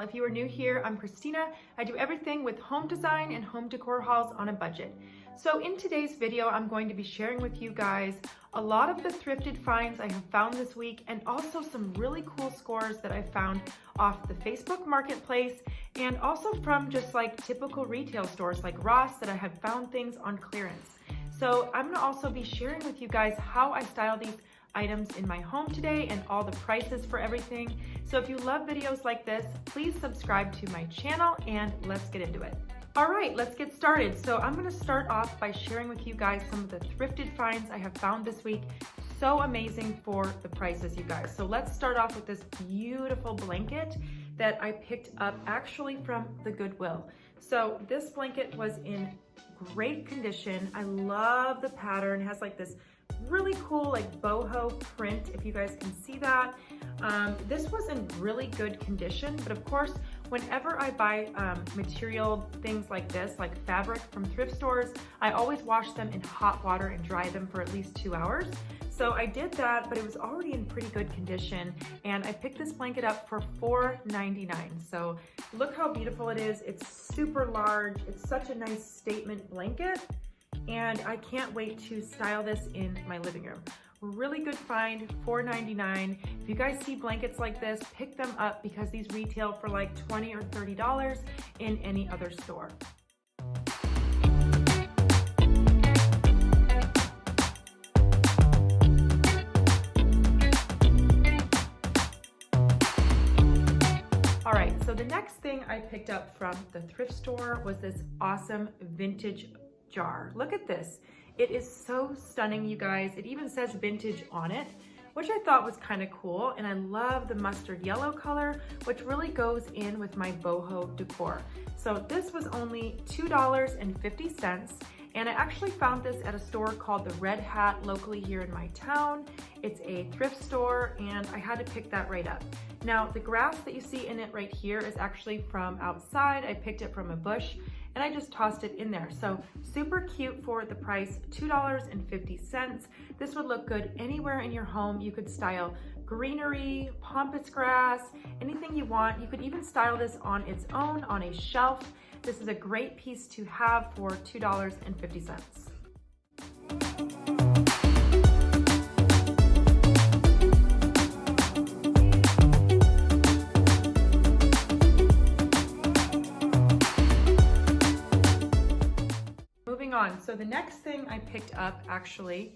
If you are new here, I'm Christina. I do everything with home design and home decor hauls on a budget. So in today's video, I'm going to be sharing with you guys a lot of the thrifted finds I have found this week and also some really cool scores that I found off the Facebook Marketplace and also from just like typical retail stores like Ross that I have found things on clearance. So I'm gonna also be sharing with you guys how I style these items in my home today and all the prices for everything. So if you love videos like this, please subscribe to my channel and let's get into it. All right, let's get started. So I'm gonna start off by sharing with you guys some of the thrifted finds I have found this week. So amazing for the prices, you guys. So let's start off with this beautiful blanket that I picked up actually from the Goodwill. So this blanket was in great condition. I love the pattern. It has like this really cool like boho print, if you guys can see that. This was in really good condition, but of course, whenever I buy material things like this, like fabric from thrift stores, I always wash them in hot water and dry them for at least 2 hours. So I did that, but it was already in pretty good condition, and I picked this blanket up for $4.99. So look how beautiful it is. It's super large. It's such a nice statement blanket, and I can't wait to style this in my living room. Really good find, $4.99. If you guys see blankets like this, pick them up because these retail for like $20 or $30 in any other store. All right, so the next thing I picked up from the thrift store was this awesome vintage jar. Look at this. It is so stunning, you guys. It even says vintage on it, which I thought was kind of cool. And I love the mustard yellow color, which really goes in with my boho decor. So this was only $2.50. And I actually found this at a store called the Red Hat locally here in my town. It's a thrift store and I had to pick that right up. Now the grass that you see in it right here is actually from outside. I picked it from a bush and I just tossed it in there. So super cute for the price, $2.50. This would look good anywhere in your home. You could style greenery, pampas grass, anything you want. You could even style this on its own on a shelf. This is a great piece to have for $2.50. Moving on, so the next thing I picked up actually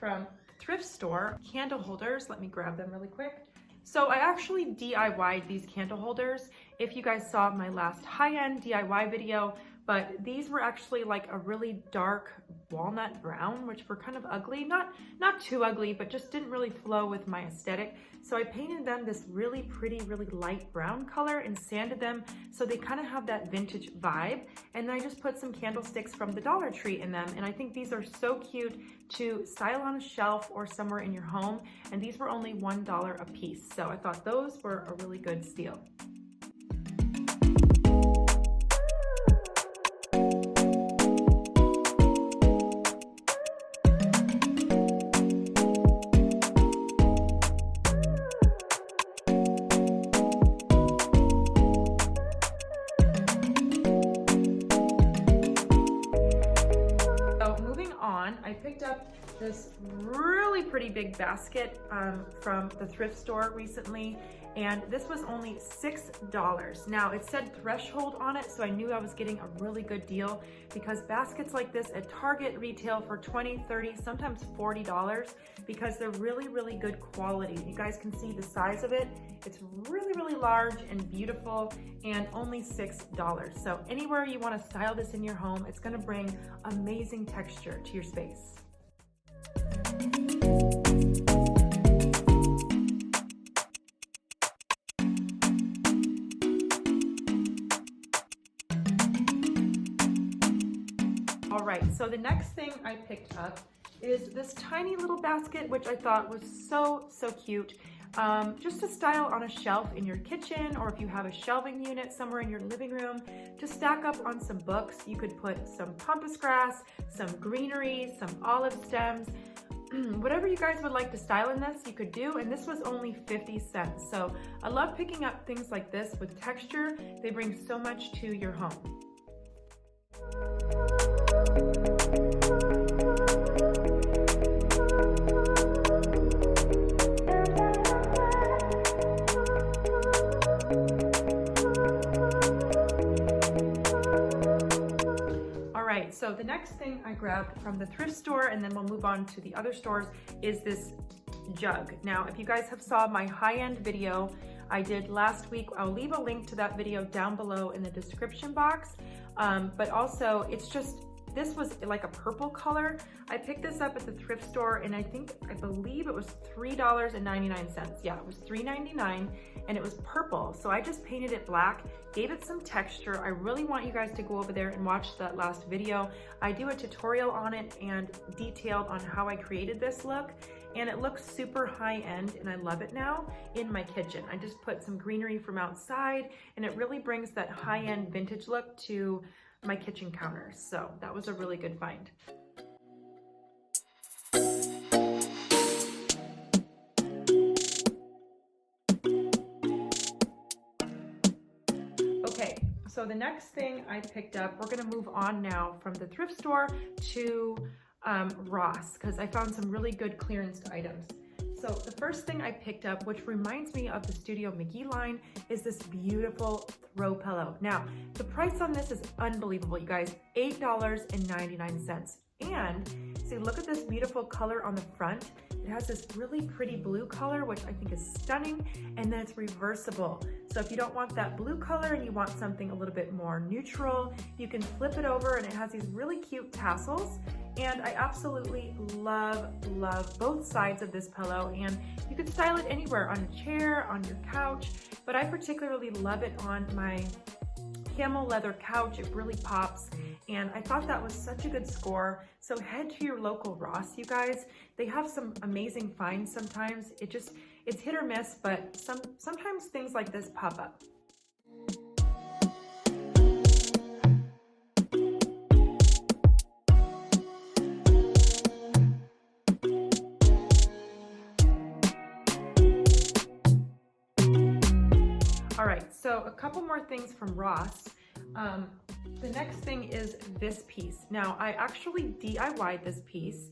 from thrift store, candle holders. Let me grab them really quick. So I actually DIY'd these candle holders. If you guys saw my last high-end DIY video, but these were actually like a really dark walnut brown, which were kind of ugly. Not too ugly, but just didn't really flow with my aesthetic. So I painted them this really pretty, really light brown color and sanded them so they kind of have that vintage vibe. And then I just put some candlesticks from the Dollar Tree in them. And I think these are so cute to style on a shelf or somewhere in your home. And these were only $1 a piece. So I thought those were a really good steal. I picked up this really pretty big basket from the thrift store recently, and this was only $6. Now it said threshold on it, so I knew I was getting a really good deal because baskets like this at Target retail for $20, $30, sometimes $40 because they're really, really good quality. You guys can see the size of it. It's really, really large and beautiful and only $6. So anywhere you want to style this in your home, it's going to bring amazing texture to your space. All right, so the next thing I picked up is this tiny little basket, which I thought was so cute. Just to style on a shelf in your kitchen, or if you have a shelving unit somewhere in your living room, to stack up on some books. You could put some pampas grass, some greenery, some olive stems, whatever you guys would like to style in this, you could do, and this was only 50 cents. So I love picking up things like this with texture. They bring so much to your home. So the next thing I grabbed from the thrift store, and then we'll move on to the other stores, is this jug. Now, if you guys have saw my high-end video I did last week, I'll leave a link to that video down below in the description box. But also, this was like a purple color. I picked this up at the thrift store, and I believe it was $3.99. Yeah, it was $3.99, and it was purple. So I just painted it black, gave it some texture. I really want you guys to go over there and watch that last video. I do a tutorial on it and detailed on how I created this look, and it looks super high-end, and I love it now in my kitchen. I just put some greenery from outside, and it really brings that high-end vintage look to my kitchen counters. So that was a really good find. Okay, so the next thing I picked up, we're gonna move on now from the thrift store to Ross, because I found some really good clearance items. So the first thing I picked up, which reminds me of the Studio McGee line, is this beautiful throw pillow. Now, the price on this is unbelievable, you guys, $8.99. And see, look at this beautiful color on the front. It has this really pretty blue color, which I think is stunning, and then it's reversible. So if you don't want that blue color and you want something a little bit more neutral, you can flip it over, and it has these really cute tassels. And I absolutely love both sides of this pillow, and you could style it anywhere, on a chair, on your couch, but I particularly love it on my camel leather couch. It really pops, and I thought that was such a good score. So head to your local Ross, you guys. They have some amazing finds sometimes. It's hit or miss, but sometimes things like this pop up. All right, so a couple more things from Ross. The next thing is this piece. Now, I actually DIY'd this piece.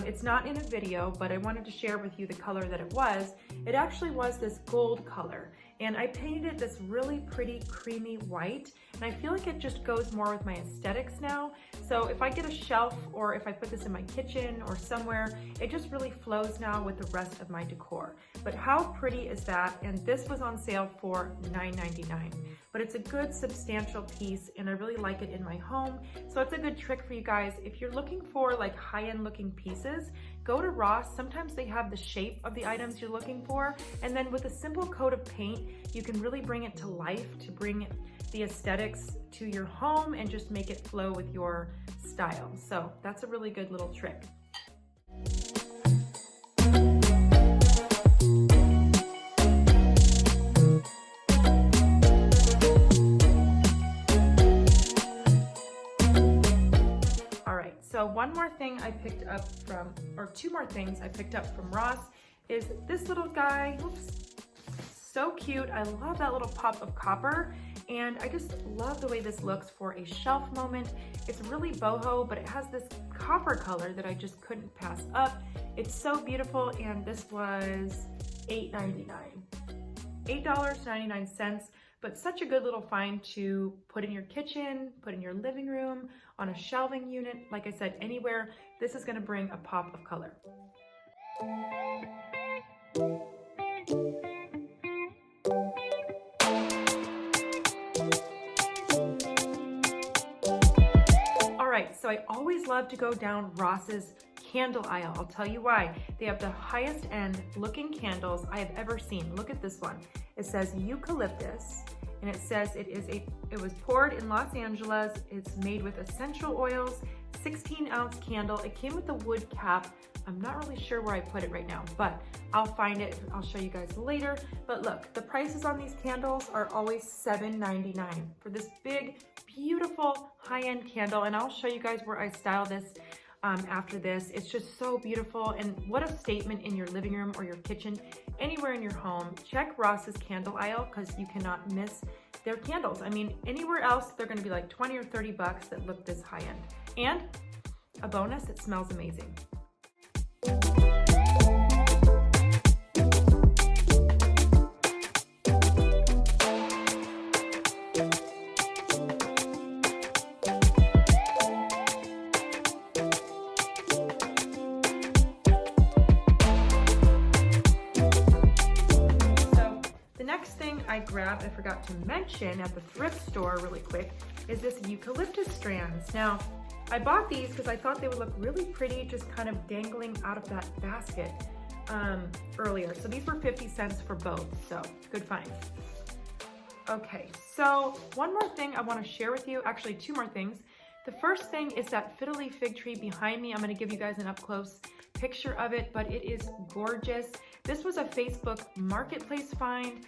It's not in a video, but I wanted to share with you the color that it was. It actually was this gold color, and I painted it this really pretty creamy white, and I feel like it just goes more with my aesthetics now. So if I get a shelf, or if I put this in my kitchen or somewhere, it just really flows now with the rest of my decor. But how pretty is that? And this was on sale for $9.99. But it's a good substantial piece, and I really like it in my home. So it's a good trick for you guys. If you're looking for like high-end looking pieces, go to Ross. Sometimes they have the shape of the items you're looking for, and then with a simple coat of paint, you can really bring it to life, to bring the aesthetics to your home and just make it flow with your style. So that's a really good little trick. So one more thing I picked up from, or two more things I picked up from Ross, is this little guy. Oops, so cute. I love that little pop of copper, and I just love the way this looks for a shelf moment. It's really boho, but it has this copper color that I just couldn't pass up. It's so beautiful, and this was $8.99. $8.99. But such a good little find to put in your kitchen, put in your living room, on a shelving unit. Like I said, anywhere, this is gonna bring a pop of color. All right, so I always love to go down Ross's candle aisle. I'll tell you why. They have the highest end looking candles I have ever seen. Look at this one. It says Eucalyptus, and it says it was poured in Los Angeles. It's made with essential oils, 16-ounce candle. It came with a wood cap. I'm not really sure where I put it right now, but I'll find it. I'll show you guys later. But look, the prices on these candles are always $7.99 for this big, beautiful high-end candle, and I'll show you guys where I style this after this. It's just so beautiful, and what a statement in your living room or your kitchen, anywhere in your home. Check Ross's candle aisle because you cannot miss their candles. I mean, anywhere else they're gonna be like 20 or 30 bucks that look this high end. And a bonus, it smells amazing. I grabbed, I forgot to mention at the thrift store really quick, is this eucalyptus strands. Now, I bought these because I thought they would look really pretty just kind of dangling out of that basket earlier. So these were 50 cents for both, so good find. Okay, so one more thing I want to share with you, actually two more things. The first thing is that fiddly fig tree behind me. I'm going to give you guys an up close picture of it, but it is gorgeous. This was a Facebook marketplace find.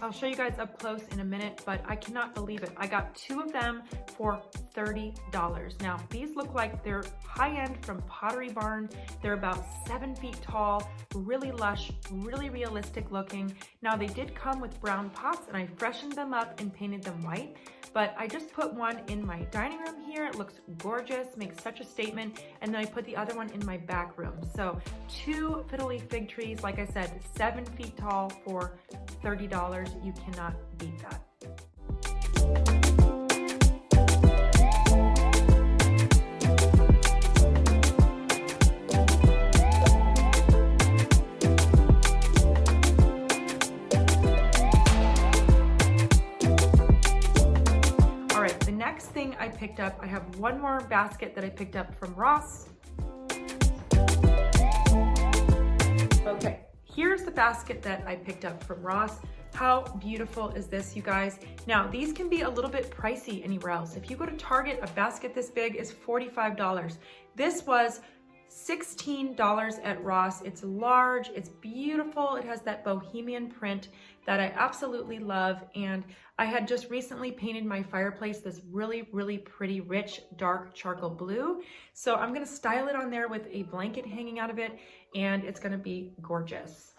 I'll show you guys up close in a minute, but I cannot believe it. I got two of them for $30. Now, these look like they're high-end from Pottery Barn. They're about 7 feet tall, really lush, really realistic looking. Now, they did come with brown pots, and I freshened them up and painted them white. But I just put one in my dining room here. It looks gorgeous, makes such a statement. And then I put the other one in my back room. So two fiddly fig trees, like I said, 7 feet tall for $30. You cannot beat that. Next thing I picked up, I have one more basket that I picked up from Ross. Okay, here's the basket that I picked up from Ross. How beautiful is this, you guys? Now, these can be a little bit pricey anywhere else. If you go to Target, a basket this big is $45. This was $16 at Ross. It's large, it's beautiful, it has that bohemian print that I absolutely love, and I had just recently painted my fireplace this really, really pretty, rich, dark charcoal blue. So I'm gonna style it on there with a blanket hanging out of it, and it's gonna be gorgeous.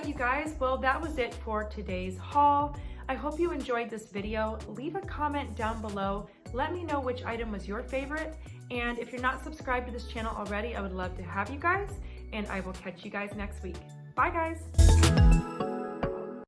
You guys, well, that was it for today's haul. I hope you enjoyed this video. Leave a comment down below. Let me know which item was your favorite. And if you're not subscribed to this channel already, I would love to have you guys. And I will catch you guys next week. Bye, guys.